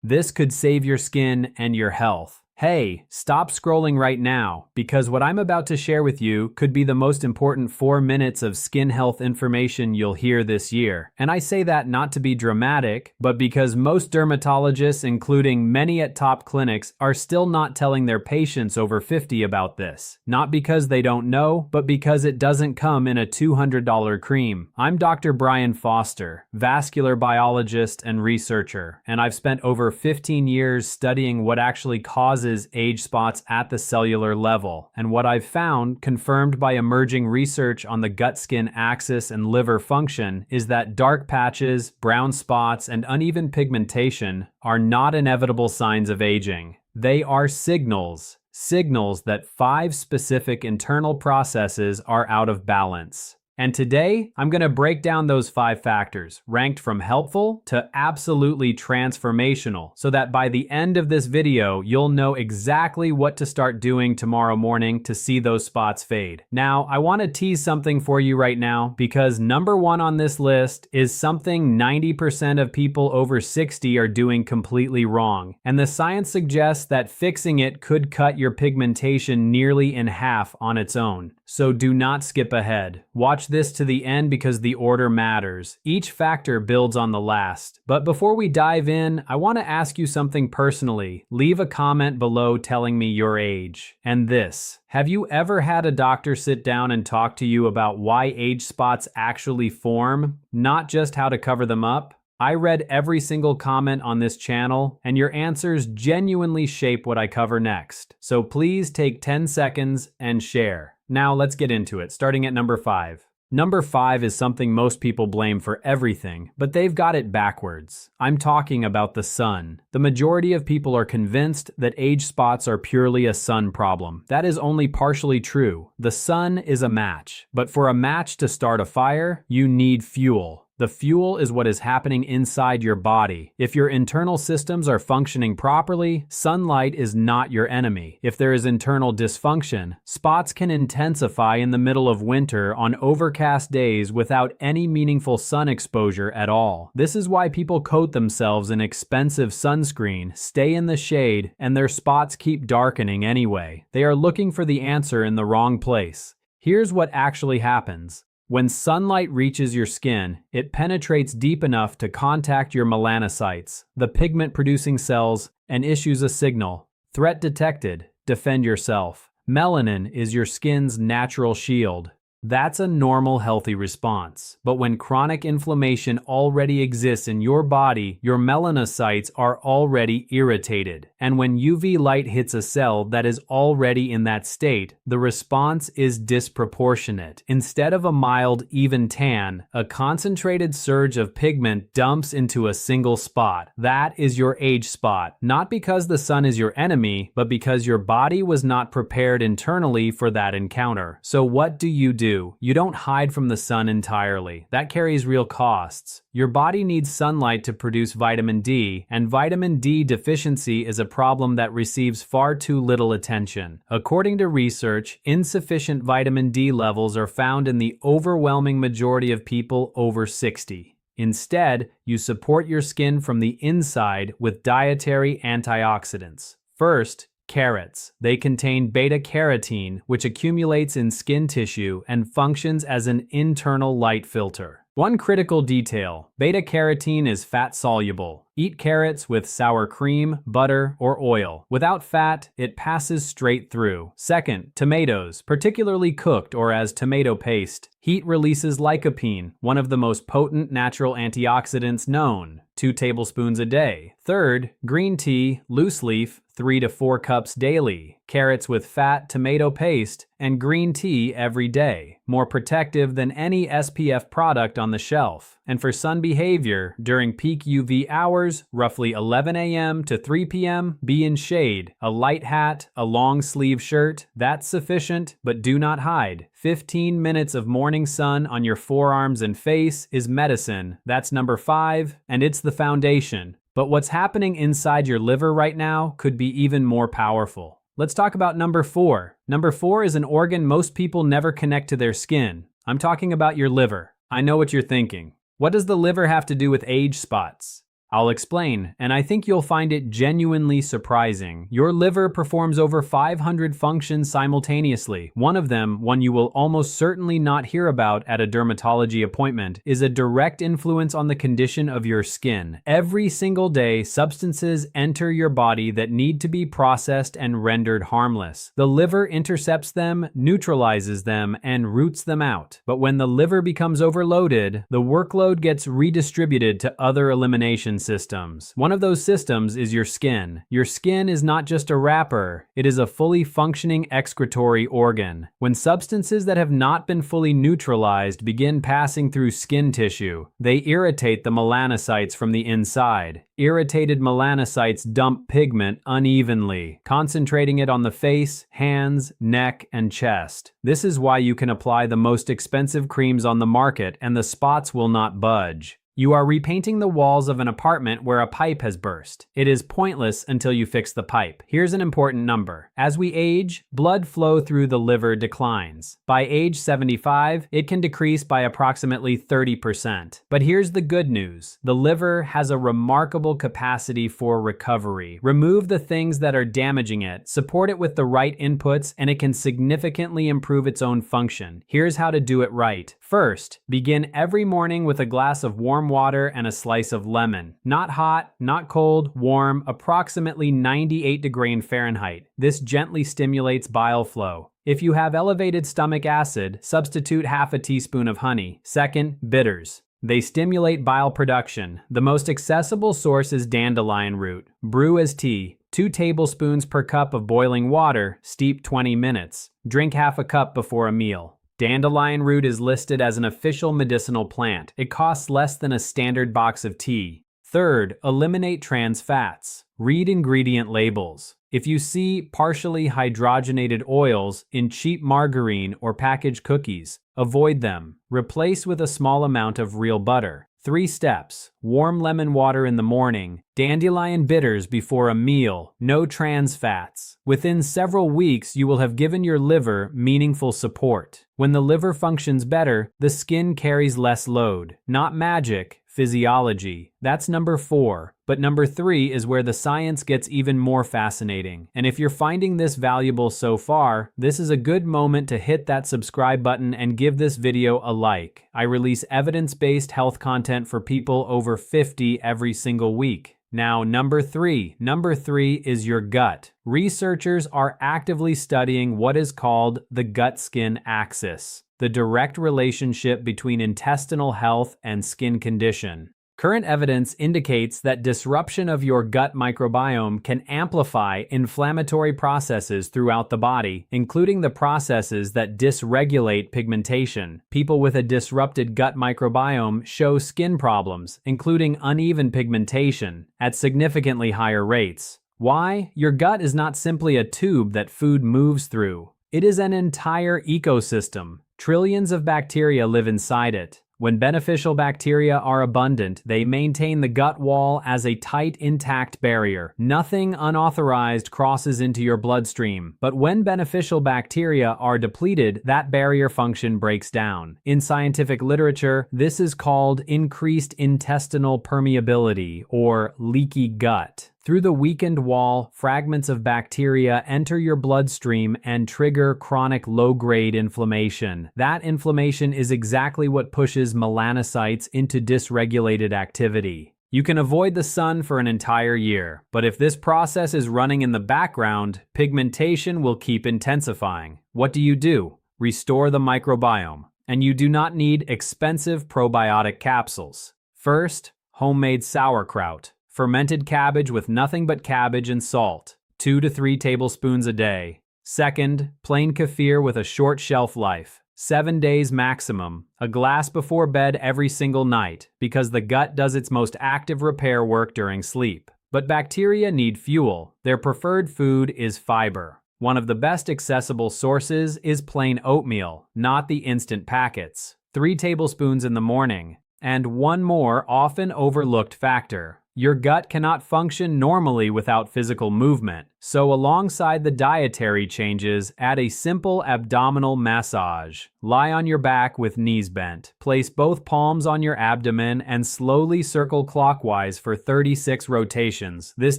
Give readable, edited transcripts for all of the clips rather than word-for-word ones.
This could save your skin and your health. Hey, stop scrolling right now, because what I'm about to share with you could be the most important 4 minutes of skin health information you'll hear this year. And I say that not to be dramatic, but because most dermatologists, including many at top clinics, are still not telling their patients over 50 about this. Not because they don't know, but because it doesn't come in a $200 cream. I'm Dr. Brian Foster, vascular biologist and researcher, and I've spent over 15 years studying what actually causes age spots at the cellular level, and what I've found, confirmed by emerging research on the gut-skin axis and liver function, is that dark patches, brown spots, and uneven pigmentation are not inevitable signs of aging. They are signals that 5 specific internal processes are out of balance. And today, I'm going to break down those 5 factors, ranked from helpful to absolutely transformational, so that by the end of this video, you'll know exactly what to start doing tomorrow morning to see those spots fade. Now, I want to tease something for you right now, because number 1 on this list is something 90% of people over 60 are doing completely wrong. And the science suggests that fixing it could cut your pigmentation nearly in half on its own. So do not skip ahead. Watch this to the end because the order matters. Each factor builds on the last. But before we dive in, I want to ask you something personally. Leave a comment below telling me your age. And this: have you ever had a doctor sit down and talk to you about why age spots actually form, not just how to cover them up? I read every single comment on this channel, and your answers genuinely shape what I cover next. So please take 10 seconds and share. Now let's get into it, starting at number 5. Number 5 is something most people blame for everything, but they've got it backwards. I'm talking about the sun. The majority of people are convinced that age spots are purely a sun problem. That is only partially true. The sun is a match, but for a match to start a fire, you need fuel. The fuel is what is happening inside your body. If your internal systems are functioning properly, sunlight is not your enemy. If there is internal dysfunction, spots can intensify in the middle of winter on overcast days without any meaningful sun exposure at all. This is why people coat themselves in expensive sunscreen, stay in the shade, and their spots keep darkening anyway. They are looking for the answer in the wrong place. Here's what actually happens. When sunlight reaches your skin, it penetrates deep enough to contact your melanocytes, the pigment-producing cells, and issues a signal. Threat detected. Defend yourself. Melanin is your skin's natural shield. That's a normal, healthy response. But when chronic inflammation already exists in your body, your melanocytes are already irritated. And when UV light hits a cell that is already in that state, the response is disproportionate. Instead of a mild, even tan, a concentrated surge of pigment dumps into a single spot. That is your age spot. Not because the sun is your enemy, but because your body was not prepared internally for that encounter. So what do? You don't hide from the sun entirely. That carries real costs. Your body needs sunlight to produce vitamin D, and vitamin D deficiency is a problem that receives far too little attention. According to research, insufficient vitamin D levels are found in the overwhelming majority of people over 60. Instead, you support your skin from the inside with dietary antioxidants. First, carrots. They contain beta-carotene, which accumulates in skin tissue and functions as an internal light filter. One critical detail: beta-carotene is fat-soluble. Eat carrots with sour cream, butter, or oil. Without fat, it passes straight through. Second, tomatoes, particularly cooked or as tomato paste. Heat releases lycopene, one of the most potent natural antioxidants known. 2 tablespoons a day. Third, green tea, loose leaf, 3 to 4 cups daily. Carrots with fat, tomato paste, and green tea every day. More protective than any SPF product on the shelf. And for sun behavior, during peak UV hours, roughly 11 a.m. to 3 p.m., be in shade. A light hat, a long sleeve shirt, that's sufficient, but do not hide. 15 minutes of morning sun on your forearms and face is medicine. That's number 5, and it's the foundation. But what's happening inside your liver right now could be even more powerful. Let's talk about number 4. Number 4 is an organ most people never connect to their skin. I'm talking about your liver. I know what you're thinking. What does the liver have to do with age spots? I'll explain, and I think you'll find it genuinely surprising. Your liver performs over 500 functions simultaneously. One of them, one you will almost certainly not hear about at a dermatology appointment, is a direct influence on the condition of your skin. Every single day, substances enter your body that need to be processed and rendered harmless. The liver intercepts them, neutralizes them, and roots them out. But when the liver becomes overloaded, the workload gets redistributed to other elimination systems. One of those systems is your skin. Your skin is not just a wrapper, it is a fully functioning excretory organ. When substances that have not been fully neutralized begin passing through skin tissue, they irritate the melanocytes from the inside. Irritated melanocytes dump pigment unevenly, concentrating it on the face, hands, neck, and chest. This is why you can apply the most expensive creams on the market and the spots will not budge. You are repainting the walls of an apartment where a pipe has burst. It is pointless until you fix the pipe. Here's an important number. As we age, blood flow through the liver declines. By age 75, it can decrease by approximately 30%. But here's the good news. The liver has a remarkable capacity for recovery. Remove the things that are damaging it, support it with the right inputs, and it can significantly improve its own function. Here's how to do it right. First, begin every morning with a glass of warm water and a slice of lemon. Not hot, not cold, warm, approximately 98 degrees Fahrenheit. This gently stimulates bile flow. If you have elevated stomach acid, substitute half a teaspoon of honey. Second, bitters. They stimulate bile production. The most accessible source is dandelion root. Brew as tea. 2 tablespoons per cup of boiling water, steep 20 minutes. Drink half a cup before a meal. Dandelion root is listed as an official medicinal plant. It costs less than a standard box of tea. Third, eliminate trans fats. Read ingredient labels. If you see partially hydrogenated oils in cheap margarine or packaged cookies, avoid them. Replace with a small amount of real butter. 3 steps. Warm lemon water in the morning. Dandelion bitters before a meal. No trans fats. Within several weeks, you will have given your liver meaningful support. When the liver functions better, the skin carries less load. Not magic, physiology. That's number 4. But number 3 is where the science gets even more fascinating. And if you're finding this valuable so far, this is a good moment to hit that subscribe button and give this video a like. I release evidence-based health content for people over 50 every single week. Now, number 3. Number 3 is your gut. Researchers are actively studying what is called the gut-skin axis, the direct relationship between intestinal health and skin condition. Current evidence indicates that disruption of your gut microbiome can amplify inflammatory processes throughout the body, including the processes that dysregulate pigmentation. People with a disrupted gut microbiome show skin problems, including uneven pigmentation, at significantly higher rates. Why? Your gut is not simply a tube that food moves through. It is an entire ecosystem. Trillions of bacteria live inside it. When beneficial bacteria are abundant, they maintain the gut wall as a tight, intact barrier. Nothing unauthorized crosses into your bloodstream. But when beneficial bacteria are depleted, that barrier function breaks down. In scientific literature, this is called increased intestinal permeability, or leaky gut. Through the weakened wall, fragments of bacteria enter your bloodstream and trigger chronic low-grade inflammation. That inflammation is exactly what pushes melanocytes into dysregulated activity. You can avoid the sun for an entire year, but if this process is running in the background, pigmentation will keep intensifying. What do? Restore the microbiome. And you do not need expensive probiotic capsules. First, homemade sauerkraut. Fermented cabbage with nothing but cabbage and salt, 2 to 3 tablespoons a day. Second, plain kefir with a short shelf life, 7 days maximum, a glass before bed every single night, because the gut does its most active repair work during sleep. But bacteria need fuel. Their preferred food is fiber. One of the best accessible sources is plain oatmeal, not the instant packets. 3 tablespoons in the morning. And one more often overlooked factor. Your gut cannot function normally without physical movement, so alongside the dietary changes, add a simple abdominal massage. Lie on your back with knees bent. Place both palms on your abdomen and slowly circle clockwise for 36 rotations. This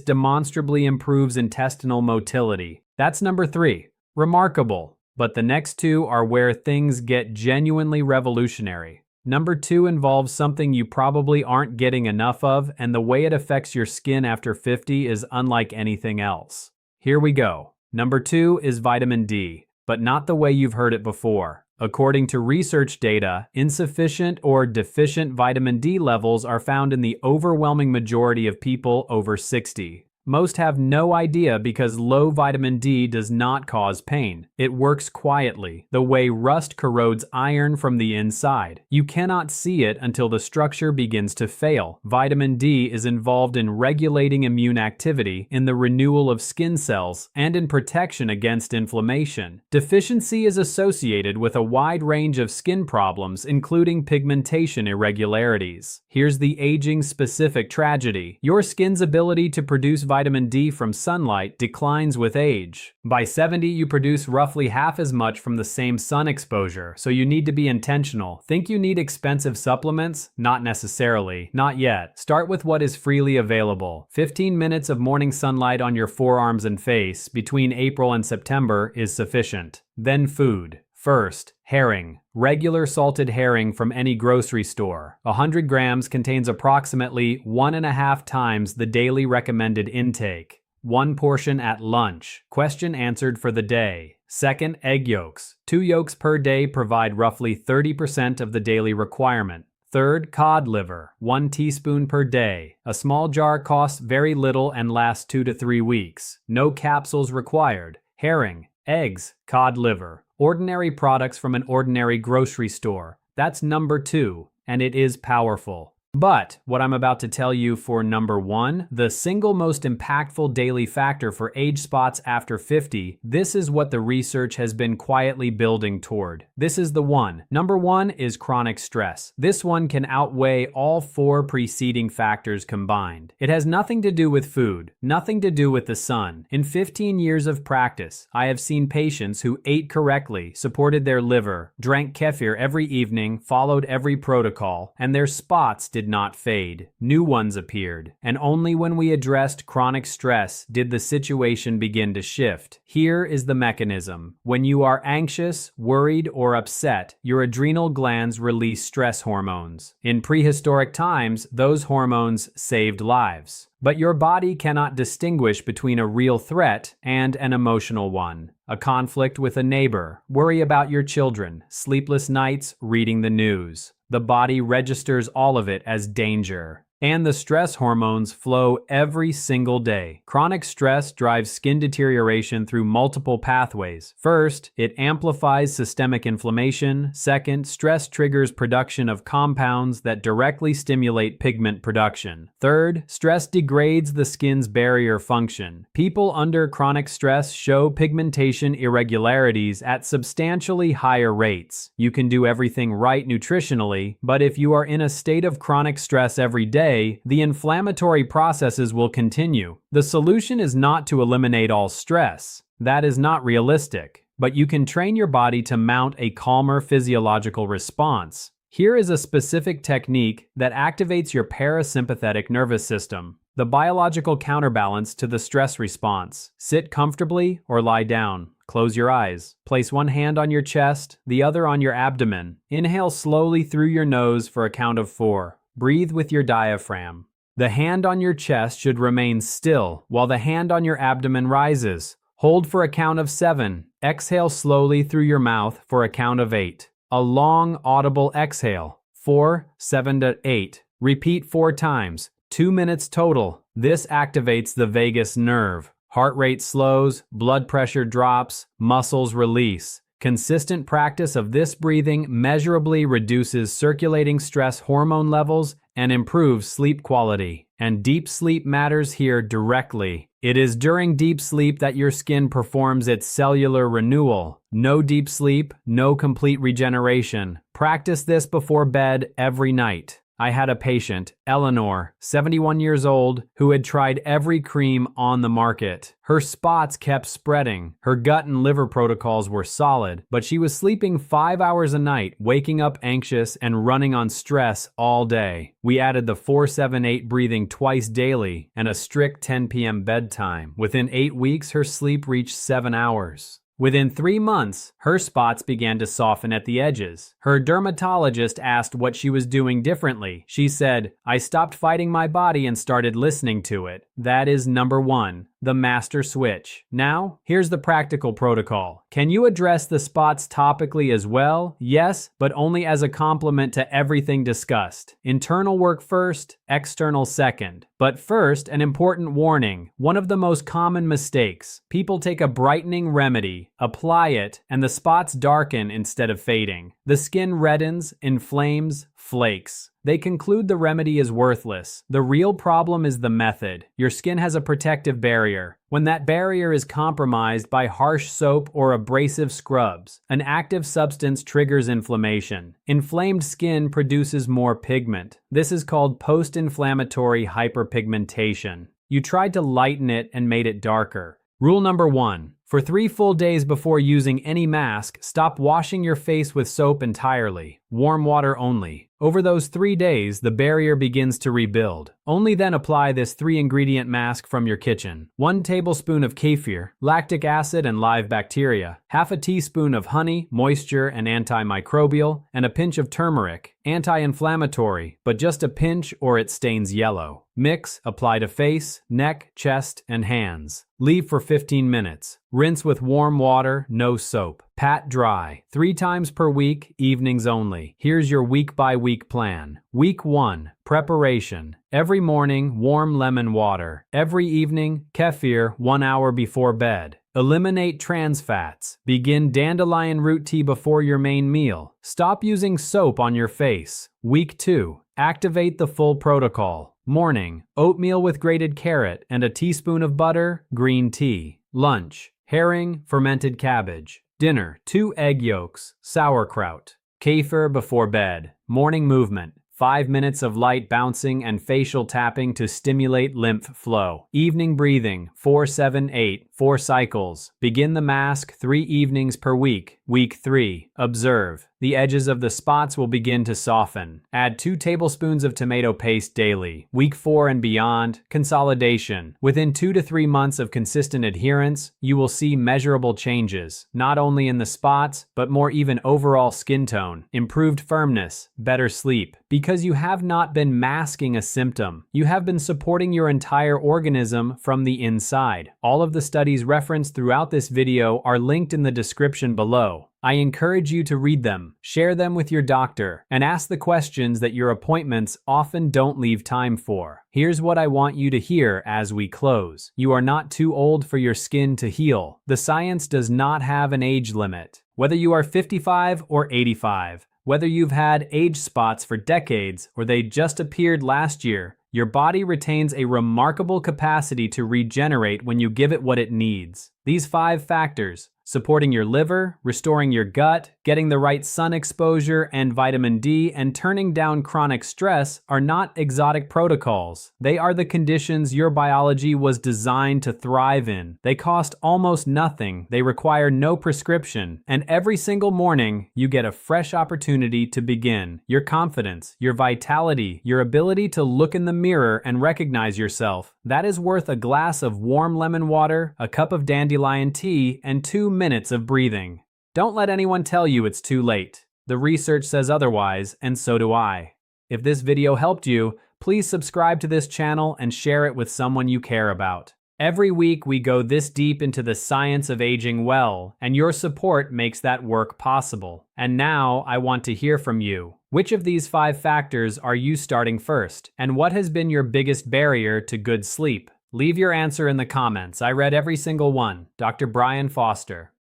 demonstrably improves intestinal motility. That's number 3. Remarkable. But the next 2 are where things get genuinely revolutionary. Number 2 involves something you probably aren't getting enough of, and the way it affects your skin after 50 is unlike anything else. Here we go. Number 2 is vitamin D, but not the way you've heard it before. According to research data, insufficient or deficient vitamin D levels are found in the overwhelming majority of people over 60. Most have no idea because low vitamin D does not cause pain. It works quietly, the way rust corrodes iron from the inside. You cannot see it until the structure begins to fail. Vitamin D is involved in regulating immune activity, in the renewal of skin cells, and in protection against inflammation. Deficiency is associated with a wide range of skin problems, including pigmentation irregularities. Here's the aging-specific tragedy. Your skin's ability to produce vitamin D from sunlight declines with age. By 70, you produce roughly half as much from the same sun exposure, so you need to be intentional. Think you need expensive supplements? Not necessarily. Not yet. Start with what is freely available. 15 minutes of morning sunlight on your forearms and face between April and September is sufficient. Then food. First, herring. Regular salted herring from any grocery store. 100 grams contains approximately 1.5 times the daily recommended intake. 1 portion at lunch. Question answered for the day. Second, egg yolks. 2 yolks per day provide roughly 30% of the daily requirement. Third, cod liver. 1 teaspoon per day. A small jar costs very little and lasts 2 to 3 weeks. No capsules required. Herring, eggs, cod liver. Ordinary products from an ordinary grocery store. That's number 2, and it is powerful. But what I'm about to tell you for number 1, the single most impactful daily factor for age spots after 50, this is what the research has been quietly building toward. This is the one. Number 1 is chronic stress. This one can outweigh all 4 preceding factors combined. It has nothing to do with food, nothing to do with the sun. In 15 years of practice, I have seen patients who ate correctly, supported their liver, drank kefir every evening, followed every protocol, and their spots did not fade. New ones appeared, and only when we addressed chronic stress did the situation begin to shift. Here is the mechanism. When you are anxious, worried, or upset, your adrenal glands release stress hormones. In prehistoric times, those hormones saved lives. But your body cannot distinguish between a real threat and an emotional one. A conflict with a neighbor, worry about your children, sleepless nights, reading the news. The body registers all of it as danger. And the stress hormones flow every single day. Chronic stress drives skin deterioration through multiple pathways. First, it amplifies systemic inflammation. Second, stress triggers production of compounds that directly stimulate pigment production. Third, stress degrades the skin's barrier function. People under chronic stress show pigmentation irregularities at substantially higher rates. You can do everything right nutritionally, but if you are in a state of chronic stress every day, the inflammatory processes will continue. The solution is not to eliminate all stress. That is not realistic. But you can train your body to mount a calmer physiological response. Here is a specific technique that activates your parasympathetic nervous system, the biological counterbalance to the stress response. Sit comfortably or lie down. Close your eyes. Place one hand on your chest, the other on your abdomen. Inhale slowly through your nose for a count of 4. Breathe with your diaphragm. The hand on your chest should remain still while the hand on your abdomen rises. Hold for a count of 7. Exhale slowly through your mouth for a count of 8. A long, audible exhale. 4, 7 to 8. Repeat 4 times. 2 minutes total. This activates the vagus nerve. Heart rate slows, blood pressure drops, muscles release. Consistent practice of this breathing measurably reduces circulating stress hormone levels and improves sleep quality. And deep sleep matters here directly. It is during deep sleep that your skin performs its cellular renewal. No deep sleep, no complete regeneration. Practice this before bed every night. I had a patient, Eleanor, 71 years old, who had tried every cream on the market. Her spots kept spreading. Her gut and liver protocols were solid, but she was sleeping 5 hours a night, waking up anxious and running on stress all day. We added the 4-7-8 breathing twice daily and a strict 10 p.m. bedtime. Within 8 weeks, her sleep reached 7 hours. Within 3 months, her spots began to soften at the edges. Her dermatologist asked what she was doing differently. She said, "I stopped fighting my body and started listening to it." That is number 1, the master switch. Now, here's the practical protocol. Can you address the spots topically as well? Yes, but only as a complement to everything discussed. Internal work first, external second. But first, an important warning. One of the most common mistakes. People take a brightening remedy, apply it, and the spots darken instead of fading. The skin reddens, inflames, flakes. They conclude the remedy is worthless. The real problem is the method. Your skin has a protective barrier. When that barrier is compromised by harsh soap or abrasive scrubs, an active substance triggers inflammation. Inflamed skin produces more pigment. This is called post-inflammatory hyperpigmentation. You tried to lighten it and made it darker. Rule number 1. For 3 full days before using any mask, stop washing your face with soap entirely. Warm water only. Over those 3 days, the barrier begins to rebuild. Only then apply this 3-ingredient mask from your kitchen. 1 tablespoon of kefir, lactic acid and live bacteria, half a teaspoon of honey, moisture and antimicrobial, and a pinch of turmeric, anti-inflammatory, but just a pinch or it stains yellow. Mix, apply to face, neck, chest, and hands. Leave for 15 minutes. Rinse with warm water, no soap. Pat dry. 3 times per week, evenings only. Here's your week-by-week plan. Week 1, preparation. Every morning, warm lemon water. Every evening, kefir 1 hour before bed. Eliminate trans fats. Begin dandelion root tea before your main meal. Stop using soap on your face. Week 2, activate the full protocol. Morning, oatmeal with grated carrot and a teaspoon of butter, green tea. Lunch, herring, fermented cabbage. Dinner, 2 egg yolks, sauerkraut. Kefir before bed. Morning movement, 5 minutes of light bouncing and facial tapping to stimulate lymph flow. Evening breathing, 4-7-8, 4 cycles. Begin the mask 3 evenings per week. Week 3, observe. The edges of the spots will begin to soften. Add 2 tablespoons of tomato paste daily. Week 4 and beyond, consolidation. Within 2 to 3 months of consistent adherence, you will see measurable changes, not only in the spots, but more even overall skin tone, improved firmness, better sleep. Because you have not been masking a symptom, you have been supporting your entire organism from the inside. All of the studies referenced throughout this video are linked in the description below. I encourage you to read them, share them with your doctor, and ask the questions that your appointments often don't leave time for. Here's what I want you to hear as we close. You are not too old for your skin to heal. The science does not have an age limit. Whether you are 55 or 85, whether you've had age spots for decades or they just appeared last year, your body retains a remarkable capacity to regenerate when you give it what it needs. These 5 factors, supporting your liver, restoring your gut, getting the right sun exposure and vitamin D, and turning down chronic stress are not exotic protocols. They are the conditions your biology was designed to thrive in. They cost almost nothing, they require no prescription, and every single morning, you get a fresh opportunity to begin. Your confidence, your vitality, your ability to look in the mirror and recognize yourself, that is worth a glass of warm lemon water, a cup of dandelion tea, and 2 minutes of breathing. Don't let anyone tell you it's too late. The research says otherwise, and so do I. If this video helped you, please subscribe to this channel and share it with someone you care about. Every week we go this deep into the science of aging well, and your support makes that work possible. And now I want to hear from you. Which of these 5 factors are you starting first? And what has been your biggest barrier to good sleep? Leave your answer in the comments. I read every single one. Dr. Brian Foster.